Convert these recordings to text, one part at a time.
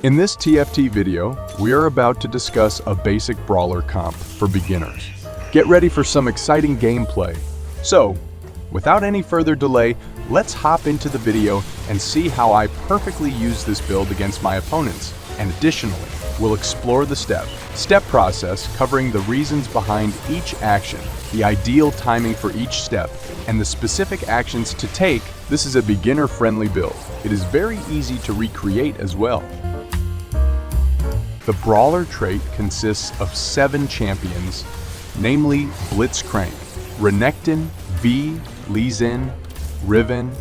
In this TFT video, we are about to discuss a basic brawler comp for beginners. Get ready for some exciting gameplay. So, without any further delay, let's hop into the video and see how I perfectly use this build against my opponents. And additionally, we'll explore the step process covering the reasons behind each action, the ideal timing for each step, and the specific actions to take. This is a beginner-friendly build. It is very easy to recreate as well. The brawler trait consists of 7 champions, namely Blitzcrank, Renekton, V, Lee Sin, Riven,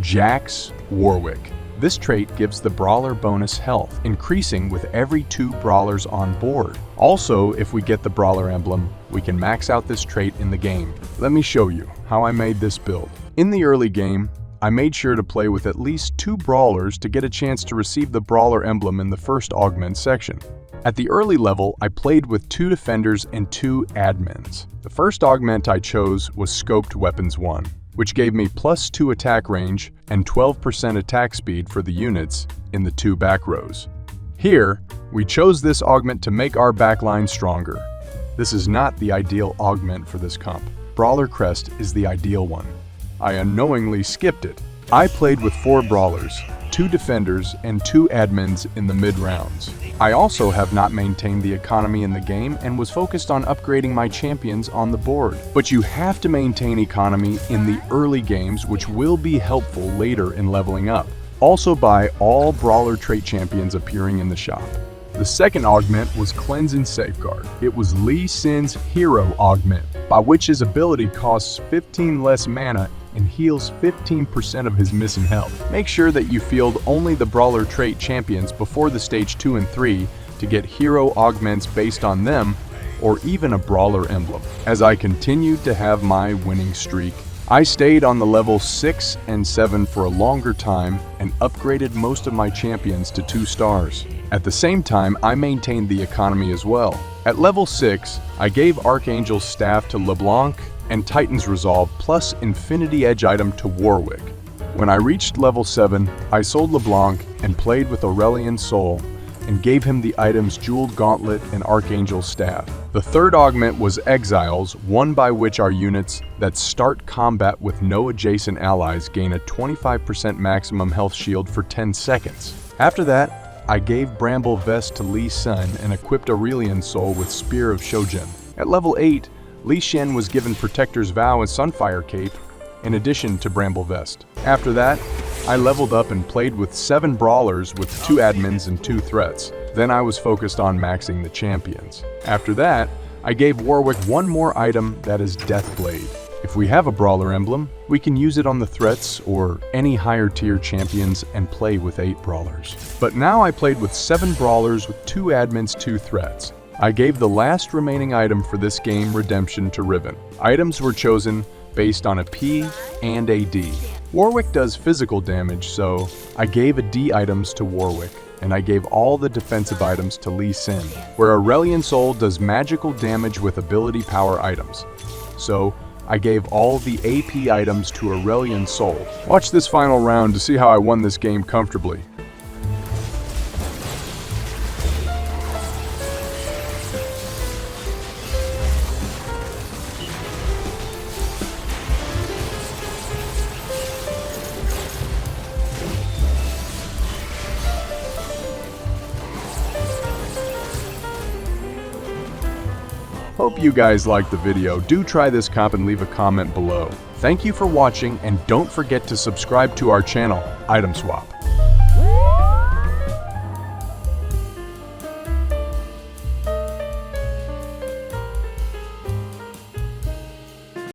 Jax, Warwick. This trait gives the brawler bonus health, increasing with every 2 brawlers on board. Also, if we get the brawler emblem, we can max out this trait in the game. Let me show you how I made this build. In the early game, I made sure to play with at least 2 brawlers to get a chance to receive the brawler emblem in the first augment section. At the early level, I played with 2 defenders and 2 admins. The first augment I chose was Scoped Weapons 1, which gave me +2 attack range and 12% attack speed for the units in the 2 back rows. Here, we chose this augment to make our backline stronger. This is not the ideal augment for this comp. Brawler Crest is the ideal one. I unknowingly skipped it. I played with 4 brawlers, 2 defenders, and 2 admins in the mid-rounds. I also have not maintained the economy in the game and was focused on upgrading my champions on the board. But you have to maintain economy in the early games, which will be helpful later in leveling up. Also buy all brawler trait champions appearing in the shop. The second augment was Cleanse and Safeguard. It was Lee Sin's hero augment, by which his ability costs 15 less mana and heals 15% of his missing health. Make sure that you field only the brawler trait champions before the stage 2 and 3 to get hero augments based on them, or even a brawler emblem. As I continued to have my winning streak, I stayed on the level 6 and 7 for a longer time and upgraded most of my champions to 2 stars. At the same time, I maintained the economy as well. At level 6, I gave Archangel's Staff to LeBlanc and Titan's Resolve plus Infinity Edge item to Warwick. When I reached level 7, I sold LeBlanc and played with Aurelian Soul and gave him the items Jeweled Gauntlet and Archangel's Staff. The third augment was Exiles, one by which our units that start combat with no adjacent allies gain a 25% maximum health shield for 10 seconds. After that, I gave Bramble Vest to Lee Sin and equipped Aurelian Soul with Spear of Shojin. At level 8, Lee Sin was given Protector's Vow and Sunfire Cape, in addition to Bramble Vest. After that, I leveled up and played with 7 brawlers with 2 admins and 2 threats. Then I was focused on maxing the champions. After that, I gave Warwick one more item, that is Deathblade. If we have a brawler emblem, we can use it on the threats or any higher tier champions and play with 8 brawlers. But now I played with 7 brawlers with 2 admins, 2 threats. I gave the last remaining item for this game, Redemption, to Riven. Items were chosen based on a P and a D. Warwick does physical damage, so I gave a D items to Warwick, and I gave all the defensive items to Lee Sin, where Aurelian Soul does magical damage with ability power items. So I gave all the AP items to Aurelian Soul. Watch this final round to see how I won this game comfortably. Hope you guys liked the video. Do try this comp and leave a comment below. Thank you for watching, and don't forget to subscribe to our channel, Item Swap.